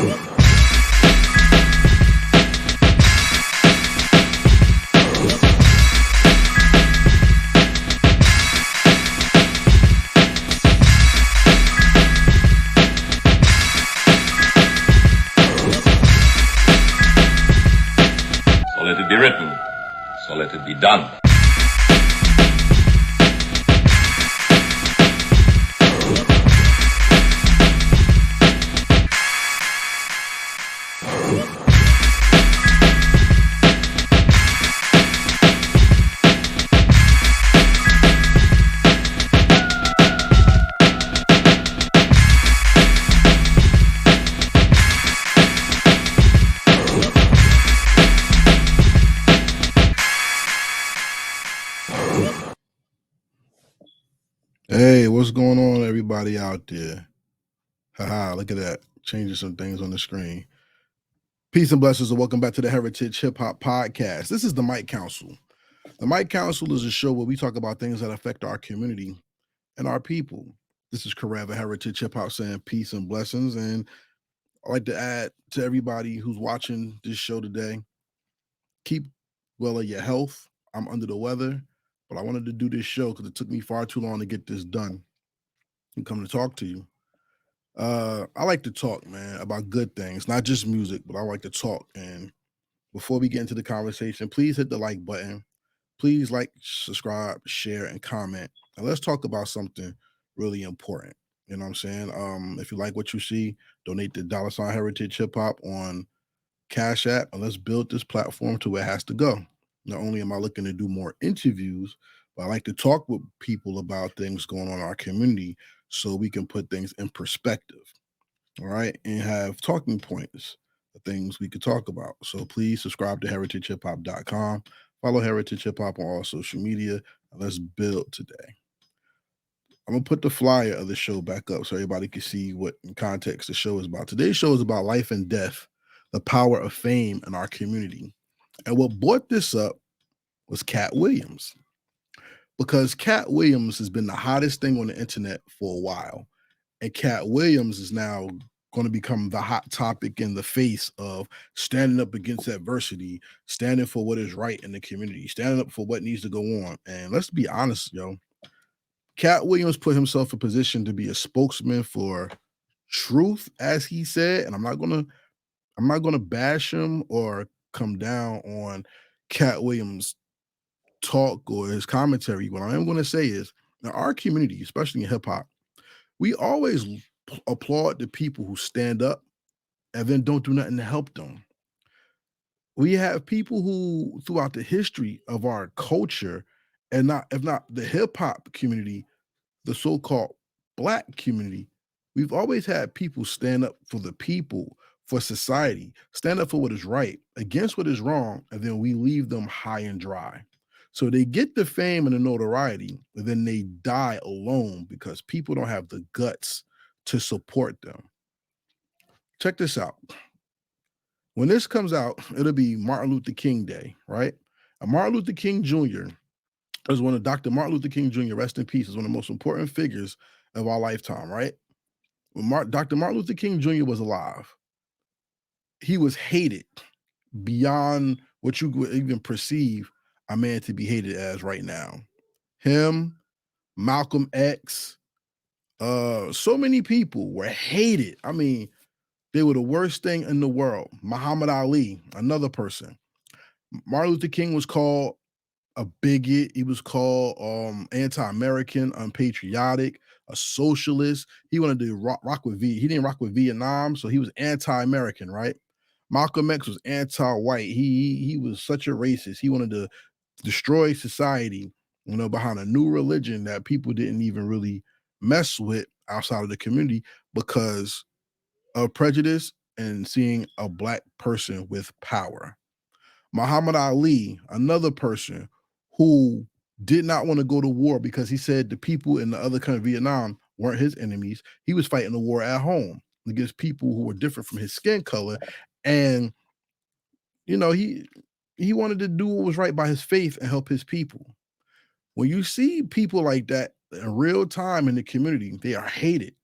So let it be written. So let it be done. Hey, what's going on, everybody out there? Haha, look at that. Changing some things on the screen. Peace and blessings, and welcome back to the Heritage Hip Hop Podcast. This is the Mic Council. The Mic Council is a show where we talk about things that affect our community and our people. This is Karev, Heritage Hip Hop, saying peace and blessings. And I'd like to add to everybody who's watching this show today, keep well of your health. I'm under the weather, but I wanted to do this show because it took me far too long to get this done and come to talk to you. I like to talk, man, about good things, not just music, but I like to talk. And before we get into the conversation, please hit the like button. Please like, subscribe, share, and comment. And let's talk about something really important. You know what I'm saying? If you like what you see, donate to $ Heritage Hip Hop on Cash App, and let's build this platform to where it has to go. Not only am I looking to do more interviews, but I like to talk with people about things going on in our community so we can put things in perspective, all right, and have talking points, the things we could talk about. So please subscribe to heritagehiphop.com, follow Heritage Hip Hop on all social media, and let's build today. I'm gonna put the flyer of the show back up so everybody can see what in context the show is about. Today's show is about life and death, the power of fame in our community. And what brought this up was Katt Williams, because Katt Williams has been the hottest thing on the internet for a while. And Katt Williams is now going to become the hot topic in the face of standing up against adversity, standing for what is right in the community, standing up for what needs to go on. And let's be honest, Katt Williams put himself in position to be a spokesman for truth, as he said. And I'm not gonna bash him or come down on Katt Williams' talk or his commentary. What I am going to say is, in our community, especially in hip hop, we always applaud the people who stand up and then don't do nothing to help them. We have people who, throughout the history of our culture, and not if not the hip hop community, the so-called Black community, we've always had people stand up for the people, for society, stand up for what is right, against what is wrong, and then we leave them high and dry. So they get the fame and the notoriety, and then they die alone because people don't have the guts to support them. Check this out. When this comes out, it'll be Martin Luther King Day, right? And Martin Luther King Jr. is one of Dr. Martin Luther King Jr., rest in peace, is one of the most important figures of our lifetime, right? When Dr. Martin Luther King Jr. was alive, he was hated beyond what you would even perceive a man to be hated as right now. Him, Malcolm X, so many people were hated. I mean, they were the worst thing in the world. Muhammad Ali, another person. Martin Luther King was called a bigot. He was called anti-American, unpatriotic, a socialist. He wanted to rock with he didn't rock with Vietnam, so he was anti-American, right? Malcolm X was anti-white. He was such a racist. He wanted to destroy society, behind a new religion that people didn't even really mess with outside of the community because of prejudice and seeing a Black person with power. Muhammad Ali, another person who did not want to go to war because he said the people in the other country, Vietnam, weren't his enemies. He was fighting the war at home against people who were different from his skin color. And, he wanted to do what was right by his faith and help his people. When you see people like that in real time in the community, they are hated.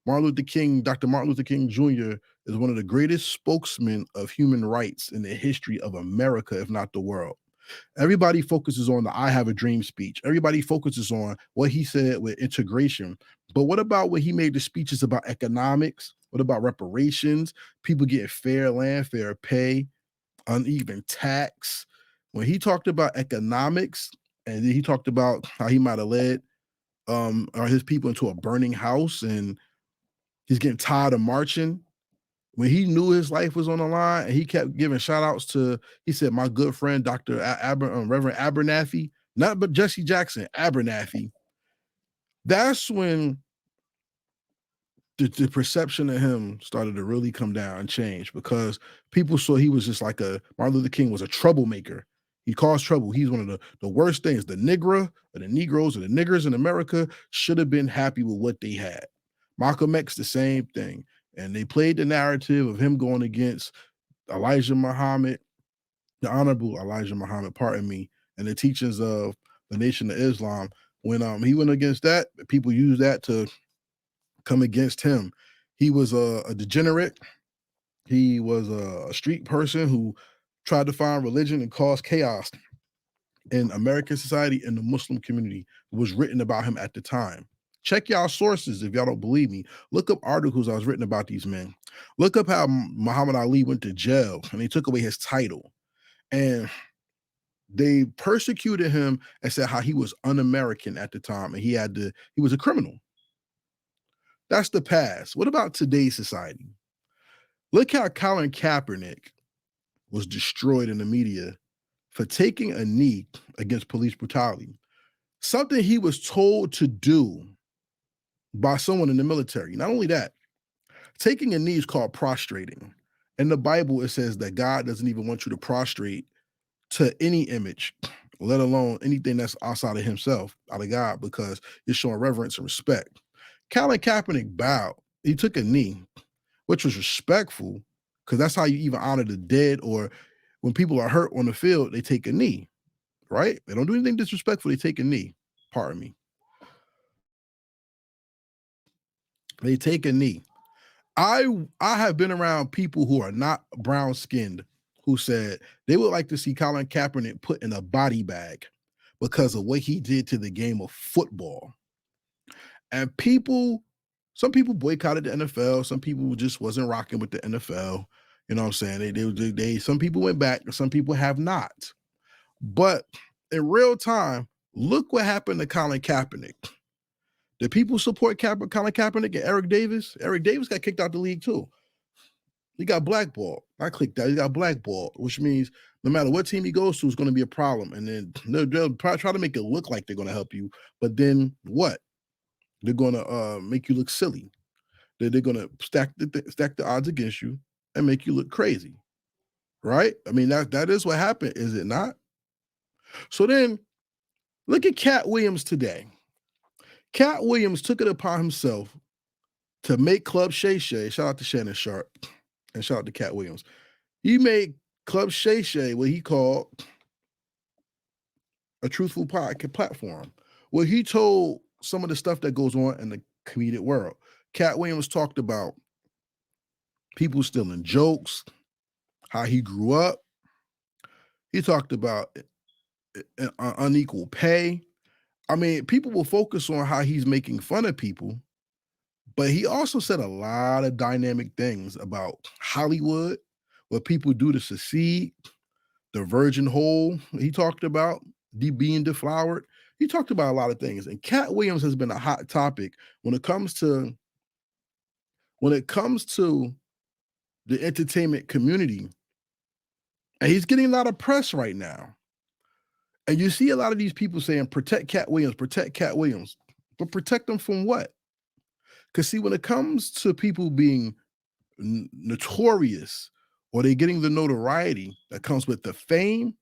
Dr. Martin Luther King Jr. is one of the greatest spokesmen of human rights in the history of America, if not the world. Everybody focuses on the I have a dream speech. Everybody focuses on what he said with integration. But what about when he made the speeches about economics? What about reparations? People getting fair land, fair pay, uneven tax. When he talked about economics, and then he talked about how he might have led or his people into a burning house, and he's getting tired of marching. When he knew his life was on the line, and he kept giving shout outs to, he said, my good friend, Dr. Reverend Abernathy, not but Jesse Jackson, Abernathy. That's when the perception of him started to really come down and change, because people saw he was just like Martin Luther King was a troublemaker. He caused trouble. He's one of the worst things. The Negroes or the niggers in America should have been happy with what they had. Malcolm X, the same thing. And they played the narrative of him going against Elijah Muhammad, the Honorable Elijah Muhammad, pardon me, and the teachings of the Nation of Islam. When he went against that, people used that to come against him. He was a degenerate. He was a street person who tried to find religion and cause chaos in American society and the Muslim community. It was written about him at the time. Check y'all sources if y'all don't believe me. Look up articles I was written about these men. Look up how Muhammad Ali went to jail and they took away his title. And they persecuted him and said how he was un-American at the time and he was a criminal. That's the past. What about today's society? Look how Colin Kaepernick was destroyed in the media for taking a knee against police brutality. Something he was told to do by someone in the military. Not only that, taking a knee is called prostrating. In the Bible, it says that God doesn't even want you to prostrate to any image, let alone anything that's outside of himself, out of God, because you're showing reverence and respect. Colin Kaepernick bowed. He took a knee, which was respectful, because that's how you even honor the dead, or when people are hurt on the field, they take a knee, right? They don't do anything disrespectful, they take a knee. Pardon me. They take a knee. I have been around people who are not brown skinned who said they would like to see Colin Kaepernick put in a body bag because of what he did to the game of football. And some people boycotted the NFL. Some people just wasn't rocking with the NFL. You know what I'm saying? They some people went back, some people have not. But in real time, look what happened to Colin Kaepernick. Did people support Colin Kaepernick and Eric Davis? Eric Davis got kicked out the league too. He got blackballed. I clicked that. He got blackballed, which means no matter what team he goes to, it's going to be a problem. And then they'll try to make it look like they're going to help you. But then what? They're going to make you look silly. They're going to stack the odds against you and make you look crazy. Right? I mean, that is what happened, is it not? So then look at Katt Williams today. Katt Williams took it upon himself to make Club Shay Shay. Shout out to Shannon Sharp and shout out to Katt Williams. He made Club Shay Shay what he called a truthful platform, where he told some of the stuff that goes on in the comedic world. Katt Williams talked about people stealing jokes, how he grew up. He talked about unequal pay. I mean, people will focus on how he's making fun of people, but he also said a lot of dynamic things about Hollywood, what people do to succeed, the virgin hole he talked about, being deflowered. He talked about a lot of things. And Katt Williams has been a hot topic when it comes to the entertainment community. And he's getting a lot of press right now. And you see a lot of these people saying, protect Katt Williams, protect Katt Williams. But protect them from what? Because see, when it comes to people being notorious, or they're getting the notoriety that comes with the fame,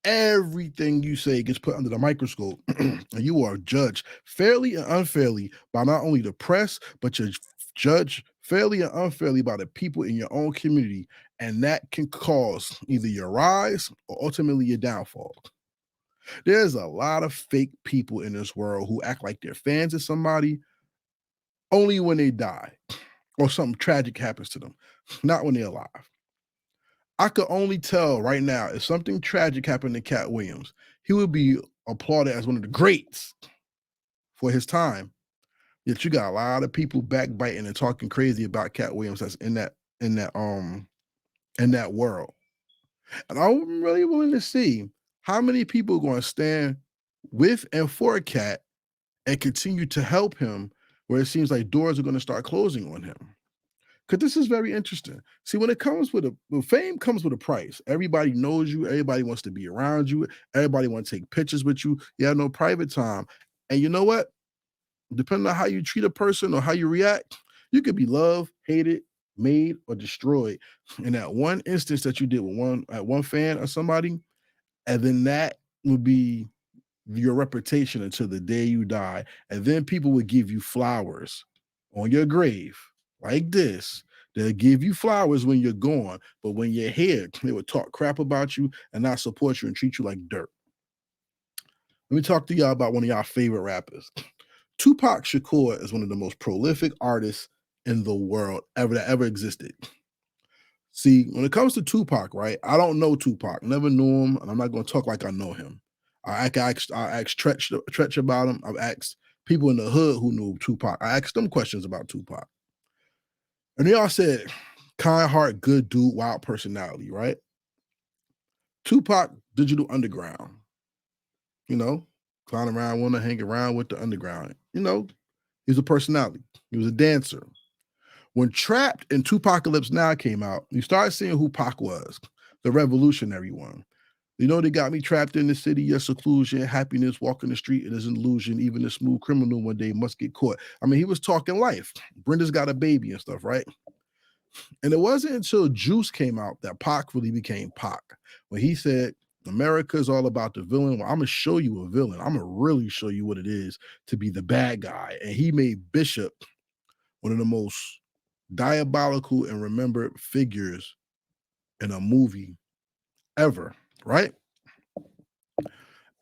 everything you say gets put under the microscope, and you are judged fairly and unfairly by not only the press, but you're judged fairly and unfairly by the people in your own community, and that can cause either your rise or ultimately your downfall. There's a lot of fake people in this world who act like they're fans of somebody, only when they die or something tragic happens to them, not when they're alive. I could only tell right now if something tragic happened to Katt Williams, he would be applauded as one of the greats for his time. Yet you got a lot of people backbiting and talking crazy about Katt Williams that's in that world. And I'm really willing to see how many people are going to stand with and for Katt and continue to help him where it seems like doors are going to start closing on him. Because this is very interesting. See, when it comes with fame comes with a price. Everybody knows you. Everybody wants to be around you. Everybody wants to take pictures with you. You have no private time. And you know what? Depending on how you treat a person or how you react, you could be loved, hated, made, or destroyed. In that one instance that you did with one fan or somebody, and then that would be your reputation until the day you die. And then people would give you flowers on your grave like this. They'll give you flowers when you're gone, but when you're here, they would talk crap about you and not support you and treat you like dirt. Let me talk to y'all about one of y'all favorite rappers. Tupac Shakur is one of the most prolific artists in the world that ever existed. See, when it comes to Tupac, right? I don't know Tupac, never knew him, and I'm not going to talk like I know him. I asked Tretch about him. I've asked people in the hood who knew Tupac. I asked them questions about Tupac. And they all said, kind heart, good dude, wild personality, right? Tupac, Digital Underground. You know, clown around, want to hang around with the underground. You know, he's a personality. He was a dancer. When Trapped and Tupacalypse Now came out, you started seeing who Pac was, the revolutionary one. You know, they got me trapped in the city, your seclusion, happiness, walking the street, it is an illusion. Even a smooth criminal one day must get caught. I mean, he was talking life. Brenda's got a baby and stuff, right? And it wasn't until Juice came out that Pac really became Pac. When he said, America is all about the villain. Well, I'm going to show you a villain. I'm going to really show you what it is to be the bad guy. And he made Bishop one of the most diabolical and remembered figures in a movie ever, right?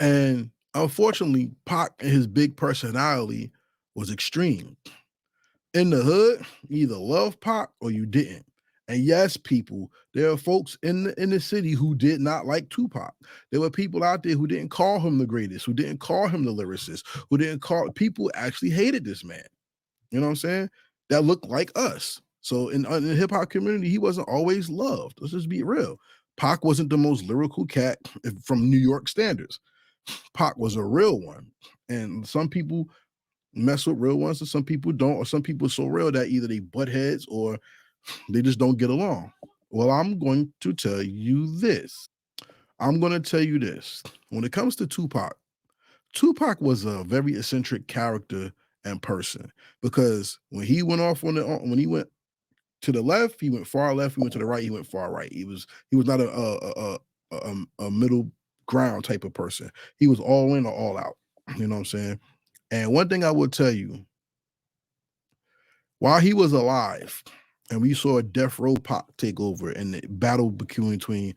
And unfortunately, Pac and his big personality was extreme. In the hood, you either love Pac or you didn't. And yes, people, there are folks in the city who did not like Tupac. There were people out there who didn't call him the greatest, who didn't call him the lyricist, who didn't call people actually hated this man. You know what I'm saying? That looked like us. So in the hip hop community, he wasn't always loved. Let's just be real. Pac wasn't the most lyrical cat from New York standards. Pac was a real one. And some people mess with real ones and some people don't, or some people are so real that either they butt heads or they just don't get along. Well, I'm going to tell you this. When it comes to Tupac, Tupac was a very eccentric character and person because when he went when he went to the left, he went far left. He went to the right, he went far right. He was not a middle ground type of person. He was all in or all out. You know what I'm saying? And one thing I would tell you, while he was alive, and we saw Death Row Pac take over and the battle between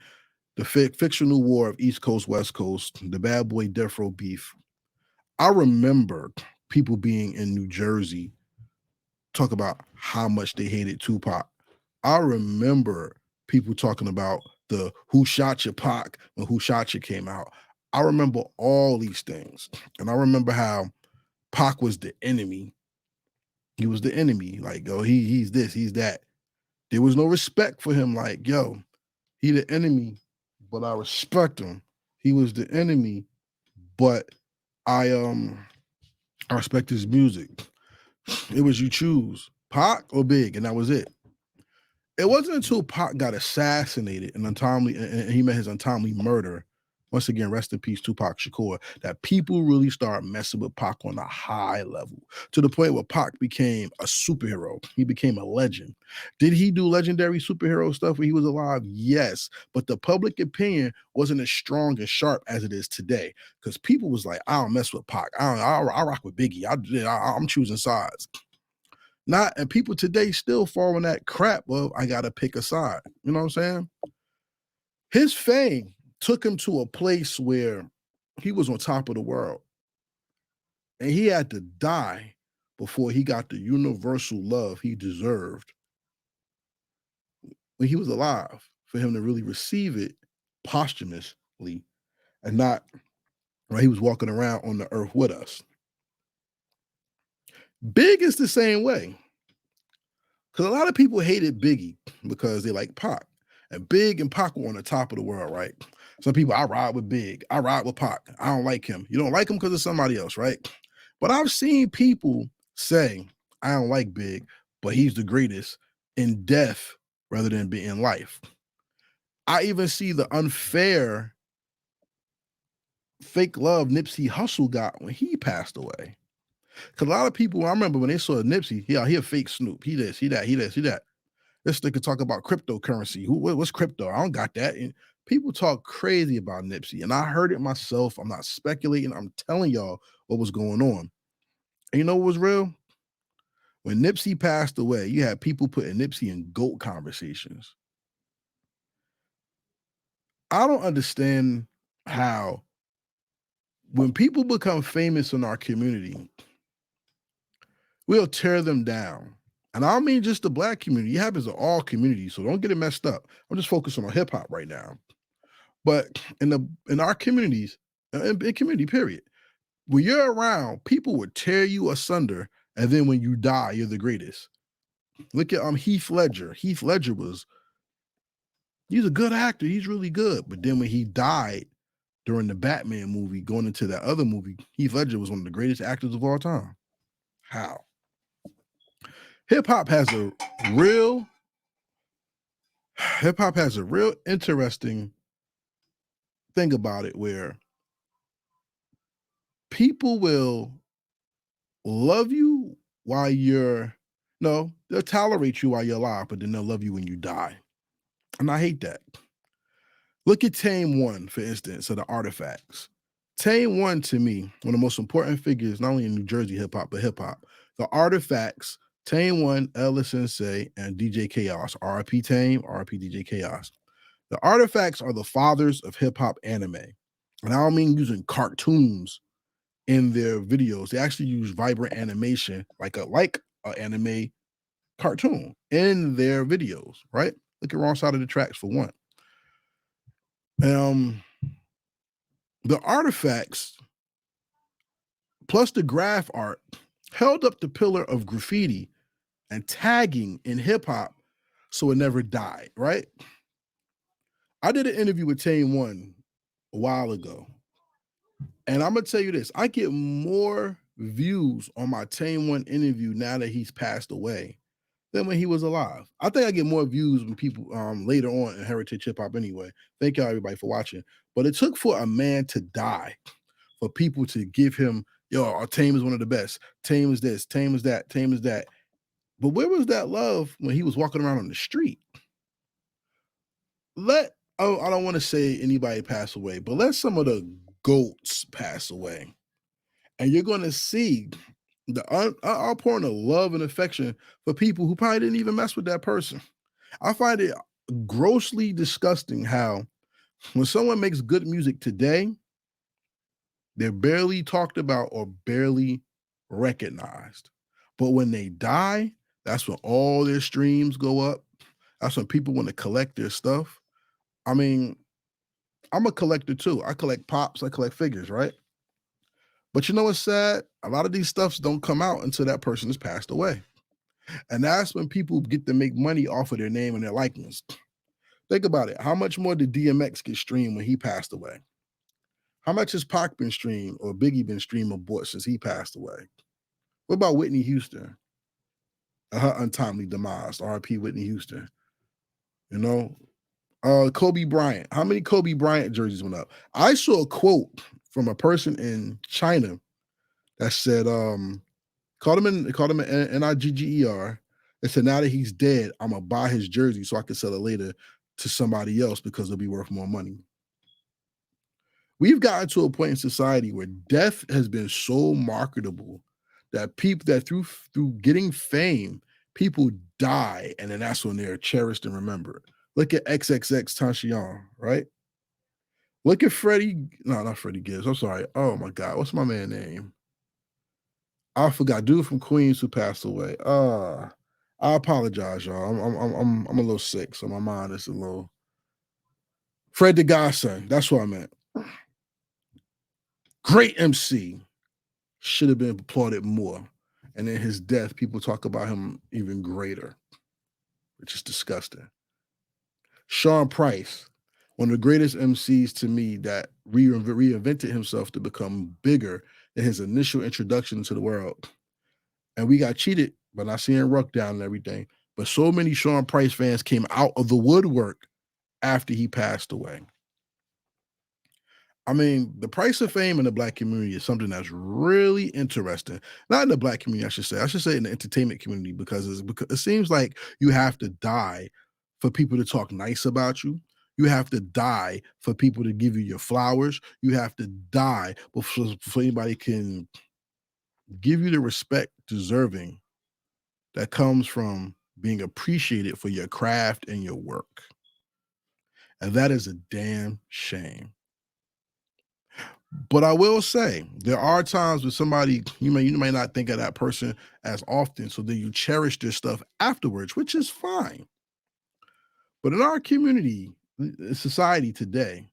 the fictional war of East Coast, West Coast, the bad boy Death Row beef. I remember people being in New Jersey talk about how much they hated Tupac. I remember people talking about the Who Shot You Pac when Who Shot You came out. I remember all these things. And I remember how Pac was the enemy. He was the enemy. Like, oh, he's this, he's that. There was no respect for him. Like, yo, he the enemy, but I respect him. He was the enemy, but I respect his music. It was you choose Pac or Big, and that was it. It wasn't until Pac got assassinated and he met his untimely murder. Once again, rest in peace, Tupac Shakur, that people really started messing with Pac on a high level to the point where Pac became a superhero. He became a legend. Did he do legendary superhero stuff when he was alive? Yes, but the public opinion wasn't as strong and sharp as it is today because people was like, I don't mess with Pac. I rock with Biggie. I'm choosing sides. And people today still fall in that crap of I gotta pick a side. You know what I'm saying? His fame took him to a place where he was on top of the world. And he had to die before he got the universal love he deserved when he was alive, for him to really receive it posthumously and not while he was walking around on the earth with us. Big is the same way. Because a lot of people hated Biggie because they like Pac. And Big and Pac were on the top of the world, right? Some people, I ride with Big. I ride with Pac. I don't like him. You don't like him because of somebody else, right? But I've seen people say, I don't like Big, but he's the greatest in death rather than in life. I even see the unfair fake love Nipsey Hussle got when he passed away. Because a lot of people, I remember when they saw Nipsey, he a fake Snoop. He this, he that, he this, he that. This nigga talk about cryptocurrency. What's crypto? I don't got that. And people talk crazy about Nipsey, and I heard it myself. I'm not speculating. I'm telling y'all what was going on. And you know what was real? When Nipsey passed away, you had people putting Nipsey in GOAT conversations. I don't understand how when people become famous in our community, we'll tear them down. And I don't mean just the Black community. It happens in all communities, so don't get it messed up. I'm just focusing on hip hop right now. But in our communities, in community period, when you're around, people would tear you asunder, and then when you die, you're the greatest. Look at Heath Ledger. Heath Ledger he's a good actor. He's really good. But then when he died during the Batman movie, going into that other movie, Heath Ledger was one of the greatest actors of all time. How? Hip hop has a real interesting thing about it where people will love you while they'll tolerate you while you're alive, but then they'll love you when you die. And I hate that. Look at Tame One, for instance, of the Artifacts. Tame One, to me, one of the most important figures, not only in New Jersey hip hop, but hip hop. The Artifacts, Tame One, Ella Sensei, and DJ Chaos. RIP Tame, RIP DJ Chaos. The Artifacts are the fathers of hip hop anime. And I don't mean using cartoons in their videos. They actually use vibrant animation, like a anime cartoon in their videos, right? Look at Wrong Side of the Tracks for one. The Artifacts, plus the graph art, held up the pillar of graffiti and tagging in hip hop so it never died, right? I did an interview with Tame One a while ago. And I'm gonna tell you this: I get more views on my Tame One interview now that he's passed away than when he was alive. I think I get more views when people later on in Heritage Hip Hop anyway. Thank y'all everybody for watching. But it took for a man to die for people to give him, our Tame is one of the best. Tame is this, Tame is that, Tame is that. But where was that love when he was walking around on the street? I don't want to say anybody pass away, but let some of the GOATs pass away. And you're going to see the outpouring of love and affection for people who probably didn't even mess with that person. I find it grossly disgusting how when someone makes good music today, they're barely talked about or barely recognized. But when they die, that's when all their streams go up. That's when people want to collect their stuff. I mean, I'm a collector too. I collect pops, I collect figures, right? But you know what's sad? A lot of these stuffs don't come out until that person has passed away. And that's when people get to make money off of their name and their likeness. Think about it. How much more did DMX get streamed when he passed away? How much has Pac been streamed or Biggie been streamed or bought since he passed away? What about Whitney Houston? Her untimely demise, RIP Whitney Houston. You know? Kobe Bryant. How many Kobe Bryant jerseys went up? I saw a quote from a person in China that said, called him an Nigger. They said, now that he's dead, I'm gonna buy his jersey so I can sell it later to somebody else because it'll be worth more money. We've gotten to a point in society where death has been so marketable that people that through getting fame, people die, and then that's when they're cherished and remembered. Look at XXX Tentacion, right? Look at not Freddie Gibbs. I'm sorry. Oh my God, what's my man's name? I forgot. Dude from Queens who passed away. I apologize, y'all. I'm a little sick, so my mind is a little. Fred the Godson. That's what I meant. Great MC. Should have been applauded more. And in his death, people talk about him even greater, which is disgusting. Sean Price, one of the greatest MCs to me that reinvented himself to become bigger than his initial introduction to the world. And we got cheated by not seeing Ruck down and everything. But so many Sean Price fans came out of the woodwork after he passed away. I mean, the price of fame in the Black community is something that's really interesting. Not in the Black community, I should say. I should say in the entertainment community because it seems like you have to die for people to talk nice about you. You have to die for people to give you your flowers. You have to die before anybody can give you the respect deserving that comes from being appreciated for your craft and your work. And that is a damn shame. But I will say there are times when somebody you may not think of that person as often, so then you cherish their stuff afterwards, which is fine. But in our community, society today,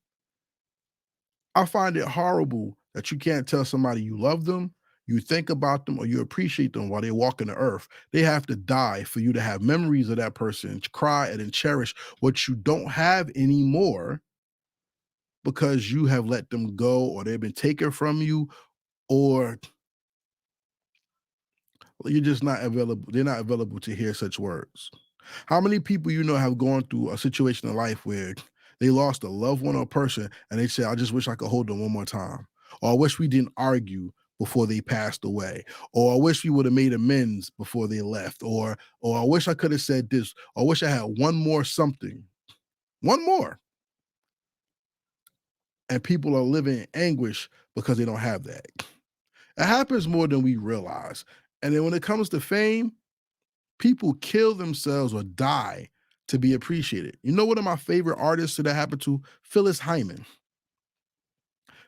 I find it horrible that you can't tell somebody you love them, you think about them, or you appreciate them while they're walking the earth. They have to die for you to have memories of that person, cry and then cherish what you don't have anymore because you have let them go or they've been taken from you or you're just not available. They're not available to hear such words. How many people you know have gone through a situation in life where they lost a loved one or person and they say, I just wish I could hold them one more time. Or I wish we didn't argue before they passed away. Or I wish we would have made amends before they left. Or I wish I could have said this. Or I wish I had one more something. One more. And people are living in anguish because they don't have that. It happens more than we realize. And then when it comes to fame, people kill themselves or die to be appreciated. You know, one of my favorite artists that happened to? Phyllis Hyman.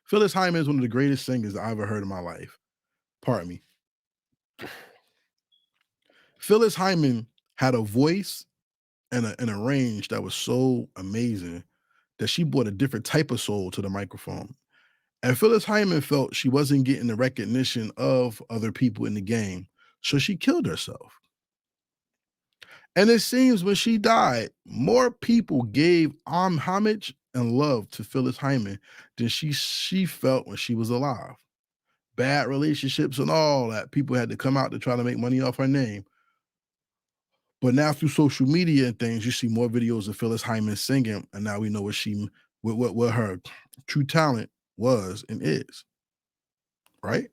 Phyllis Hyman is one of the greatest singers I ever heard in my life. Pardon me. Phyllis Hyman had a voice and a range that was so amazing that she brought a different type of soul to the microphone. And Phyllis Hyman felt she wasn't getting the recognition of other people in the game, so she killed herself. And it seems when she died, more people gave homage and love to Phyllis Hyman than she felt when she was alive. Bad relationships and all that. People had to come out to try to make money off her name. But now through social media and things, you see more videos of Phyllis Hyman singing, and now we know what her true talent was and is. Right?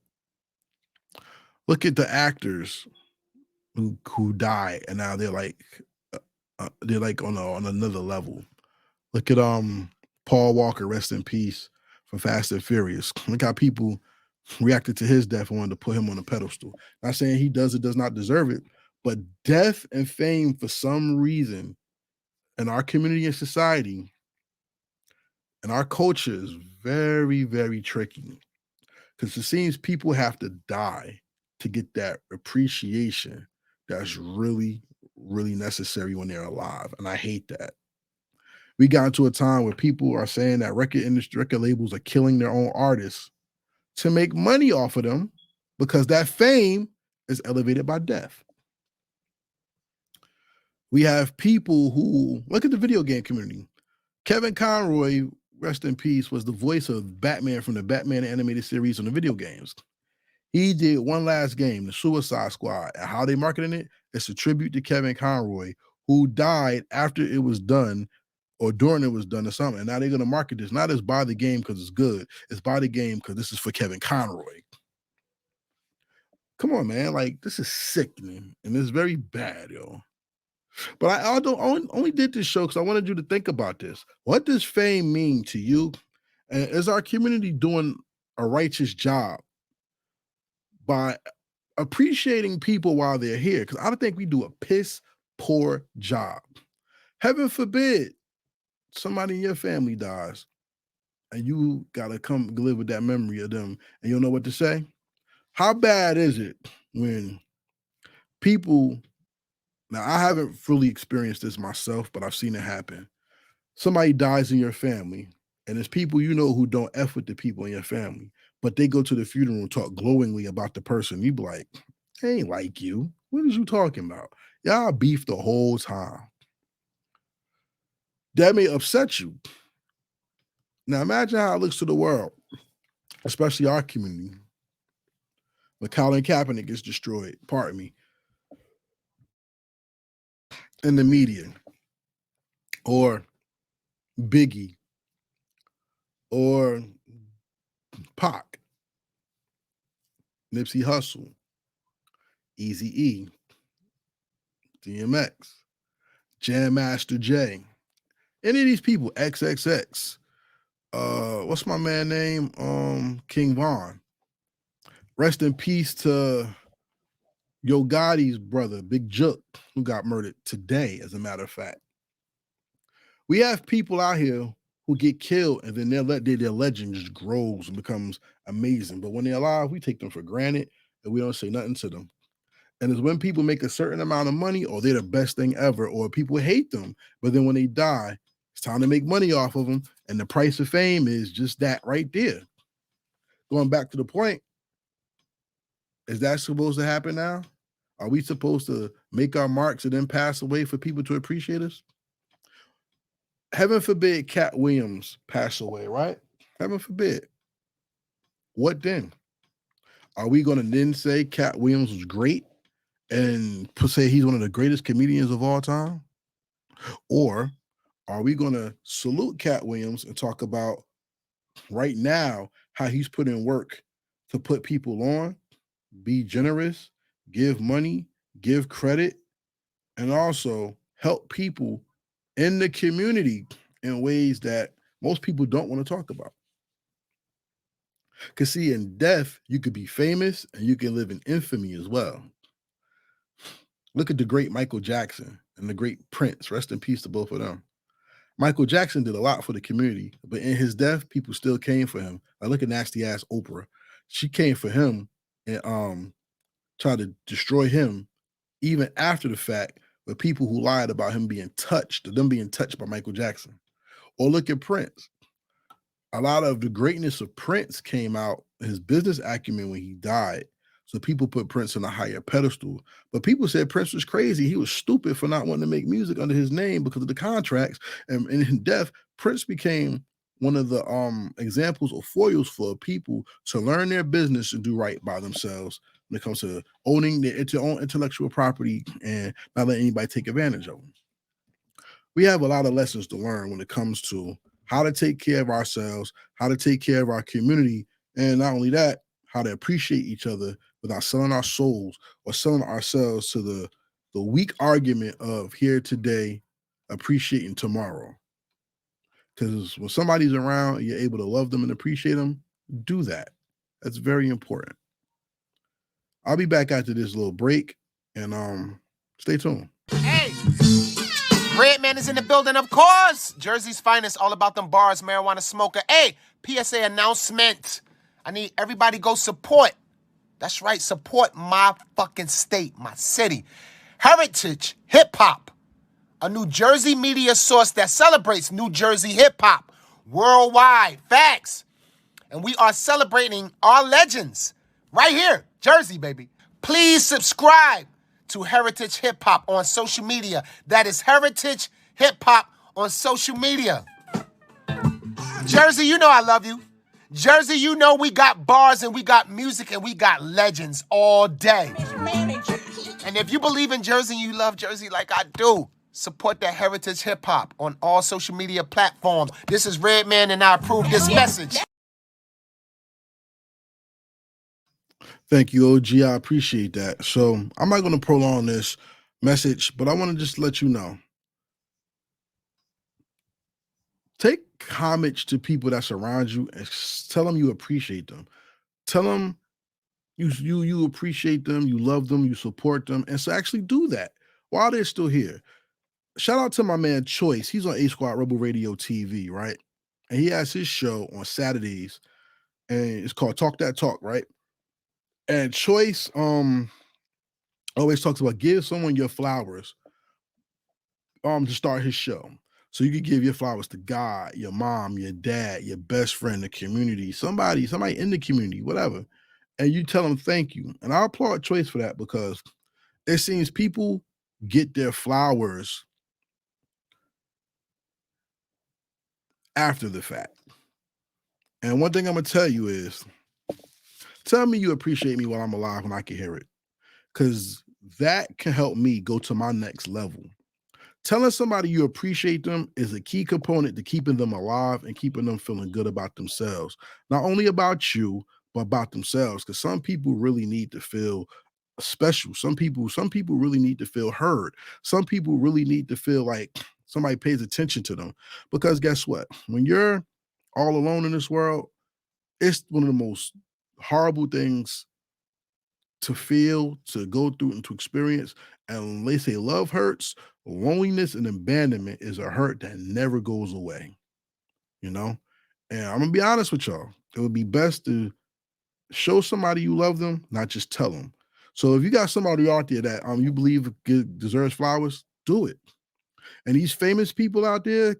Look at the actors who died, and now they're like on another level. Look at Paul Walker, rest in peace, from Fast and Furious. Look how people reacted to his death and wanted to put him on a pedestal. Not saying he does not deserve it, but death and fame for some reason in our community and society and our culture is very, very tricky. Because it seems people have to die to get that appreciation that's really, really necessary when they're alive. And I hate that. We got into a time where people are saying that record labels are killing their own artists to make money off of them because that fame is elevated by death. We have people who look at the video game community. Kevin Conroy, rest in peace, was the voice of Batman from the Batman animated series on the video games. He did one last game, the Suicide Squad, and how they marketing it, it's a tribute to Kevin Conroy, who died after it was done or during it was done or something. And now they're going to market this not as buy the game because it's good, it's buy the game because this is for Kevin Conroy. Come on, man. Like, this is sickening and it's very bad, yo. But I only did this show because I wanted you to think about this. What does fame mean to you? And is our community doing a righteous job by appreciating people while they're here? Because I don't think we do a piss poor job. Heaven forbid somebody in your family dies and you gotta come live with that memory of them and you don't know what to say. How bad is it when people, now I haven't fully experienced this myself, but I've seen it happen. Somebody dies in your family, and there's people you know who don't F with the people in your family, but they go to the funeral and talk glowingly about the person. You be like, I ain't like you. What is you talking about? Y'all beef the whole time. That may upset you. Now imagine how it looks to the world, especially our community. When Colin Kapernick gets destroyed, pardon me, in the media, or Biggie, or Pac, Nipsey Hussle, Eazy-E, DMX, Jam Master Jay, any of these people, XXX, what's my man name? King Von. Rest in peace to Yo Gotti's brother, Big Jook, who got murdered today, as a matter of fact. We have people out here who get killed and then their legend just grows and becomes amazing. But when they're alive, we take them for granted and we don't say nothing to them. And it's when people make a certain amount of money, or they're the best thing ever, or people hate them. But then when they die, it's time to make money off of them. And the price of fame is just that right there. Going back to the point, is that supposed to happen now? Are we supposed to make our marks and then pass away for people to appreciate us? Heaven forbid Katt Williams pass away, right? Heaven forbid. What then? Are we going to then say Katt Williams was great and say he's one of the greatest comedians of all time? Or are we going to salute Katt Williams and talk about right now how he's put in work to put people on, be generous, give money, give credit, and also help people in the community in ways that most people don't want to talk about? Because see, in death, you could be famous and you can live in infamy as well. Look at the great Michael Jackson and the great Prince. Rest in peace to both of them. Michael Jackson did a lot for the community, but in his death, people still came for him. Like, look at nasty ass Oprah. She came for him and tried to destroy him even after the fact, with people who lied about him being touched, them being touched by Michael Jackson. Or look at Prince. A lot of the greatness of Prince came out, his business acumen, when he died. So people put Prince on a higher pedestal. But people said Prince was crazy. He was stupid for not wanting to make music under his name because of the contracts. And in death, Prince became one of the examples or foils for people to learn their business and do right by themselves when it comes to owning their own intellectual property and not letting anybody take advantage of them. We have a lot of lessons to learn when it comes to how to take care of ourselves, how to take care of our community, and not only that, how to appreciate each other without selling our souls or selling ourselves to the weak argument of here today, appreciating tomorrow. Because when somebody's around and you're able to love them and appreciate them, do that. That's very important. I'll be back after this little break, and stay tuned. Hey, Redman is in the building, of course. Jersey's finest, all about them bars, marijuana smoker. Hey, PSA announcement. I need everybody go support. That's right, support my fucking state, my city. Heritage Hip Hop, a New Jersey media source that celebrates New Jersey hip hop worldwide. Facts. And we are celebrating our legends right here, Jersey, baby. Please subscribe to Heritage Hip Hop on social media. That is Heritage Hip Hop on social media. Jersey, you know I love you. Jersey, you know we got bars and we got music and we got legends all day. And if you believe in Jersey and you love Jersey like I do, support that Heritage Hip Hop on all social media platforms. This is Redman and I approve this message. Thank you, OG. I appreciate that. So I'm not going to prolong this message, but I want to just let you know. Take homage to people that surround you and tell them you appreciate them. Tell them you appreciate them, you love them, you support them, and so actually do that while they're still here. Shout out to my man Choice. He's on A Squad Rebel Radio TV, right? And he has his show on Saturdays, and it's called Talk That Talk, right? And Choice always talks about give someone your flowers to start his show. So you could give your flowers to God, your mom, your dad, your best friend, the community, somebody in the community, whatever. And you tell them thank you. And I applaud Choice for that because it seems people get their flowers after the fact. And one thing I'm gonna tell you is tell me you appreciate me while I'm alive when I can hear it. Because that can help me go to my next level. Telling somebody you appreciate them is a key component to keeping them alive and keeping them feeling good about themselves. Not only about you, but about themselves. Because some people really need to feel special. Some people really need to feel heard. Some people really need to feel like somebody pays attention to them. Because guess what? When you're all alone in this world, it's one of the most horrible things to feel, to go through, and to experience. And they say love hurts, loneliness and abandonment is a hurt that never goes away, you know? And I'm gonna be honest with y'all. It would be best to show somebody you love them, not just tell them. So if you got somebody out there that you believe deserves flowers, do it. And these famous people out there,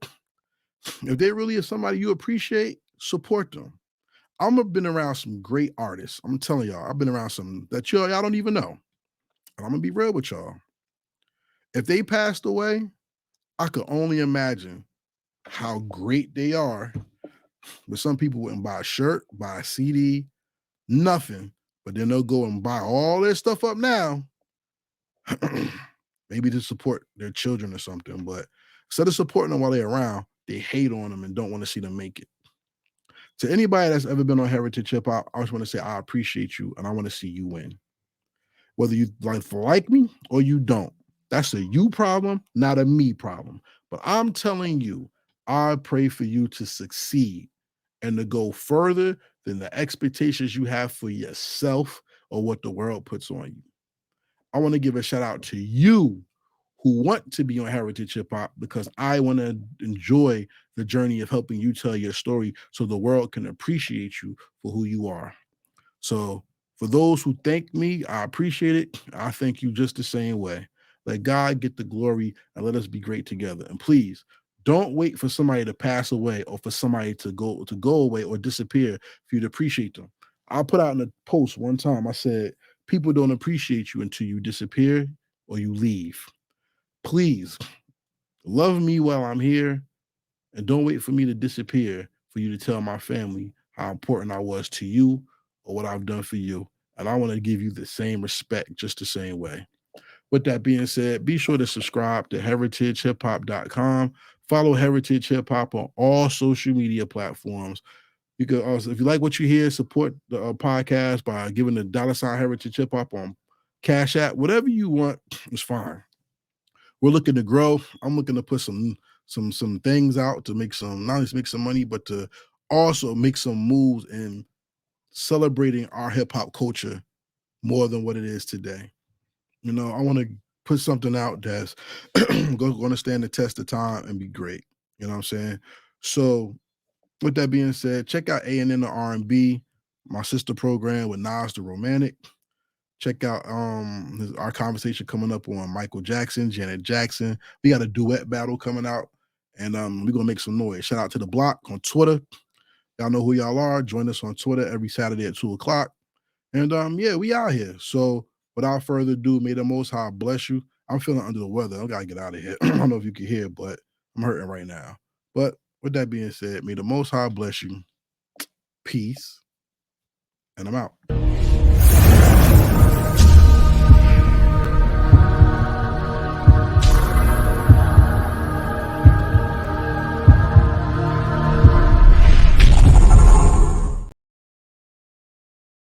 if they really are somebody you appreciate, support them. I've been around some great artists. I'm telling y'all, I've been around some that y'all don't even know. And I'm gonna be real with y'all. If they passed away, I could only imagine how great they are. But some people wouldn't buy a shirt, buy a CD, nothing. But then they'll go and buy all their stuff up now, maybe to support their children or something. But instead of supporting them while they're around, they hate on them and don't want to see them make it. To anybody that's ever been on Heritage Hip Hop, I just want to say I appreciate you and I want to see you win. Whether you like me or you don't, that's a you problem, not a me problem. But I'm telling you, I pray for you to succeed and to go further than the expectations you have for yourself or what the world puts on you. I want to give a shout out to you who want to be on Heritage Hip Hop because I want to enjoy the journey of helping you tell your story so the world can appreciate you for who you are. So for those who thank me, I appreciate it. I thank you just the same way. Let God get the glory and let us be great together. And please don't wait for somebody to pass away or for somebody to go away or disappear for you to appreciate them. I put out in a post one time, I said, people don't appreciate you until you disappear or you leave. Please love me while I'm here and don't wait for me to disappear for you to tell my family how important I was to you or what I've done for you. And I want to give you the same respect just the same way. With that being said, be sure to subscribe to heritagehiphop.com. Follow Heritage Hip Hop on all social media platforms. You can also, if you like what you hear, support the podcast by giving the $ Heritage Hip Hop on Cash App. Whatever you want is fine. We're looking to grow. I'm looking to put some things out to make some, not just make some money, but to also make some moves in celebrating our hip hop culture more than what it is today. You know, I want to put something out that's going to stand the test of time and be great. You know what I'm saying? So with that being said, check out A&N the R&B, my sister program with Nas the Romantic. Check out our conversation coming up on Michael Jackson, Janet Jackson. We got a duet battle coming out, and we're gonna make some noise. Shout out to the block on Twitter. Y'all know who y'all are. Join us on Twitter every Saturday at 2:00. And yeah, we out here. So without further ado, may the Most High bless you. I'm feeling under the weather. I gotta get out of here. I don't know if you can hear, but I'm hurting right now. But with that being said, may the Most High bless you. Peace. And I'm out.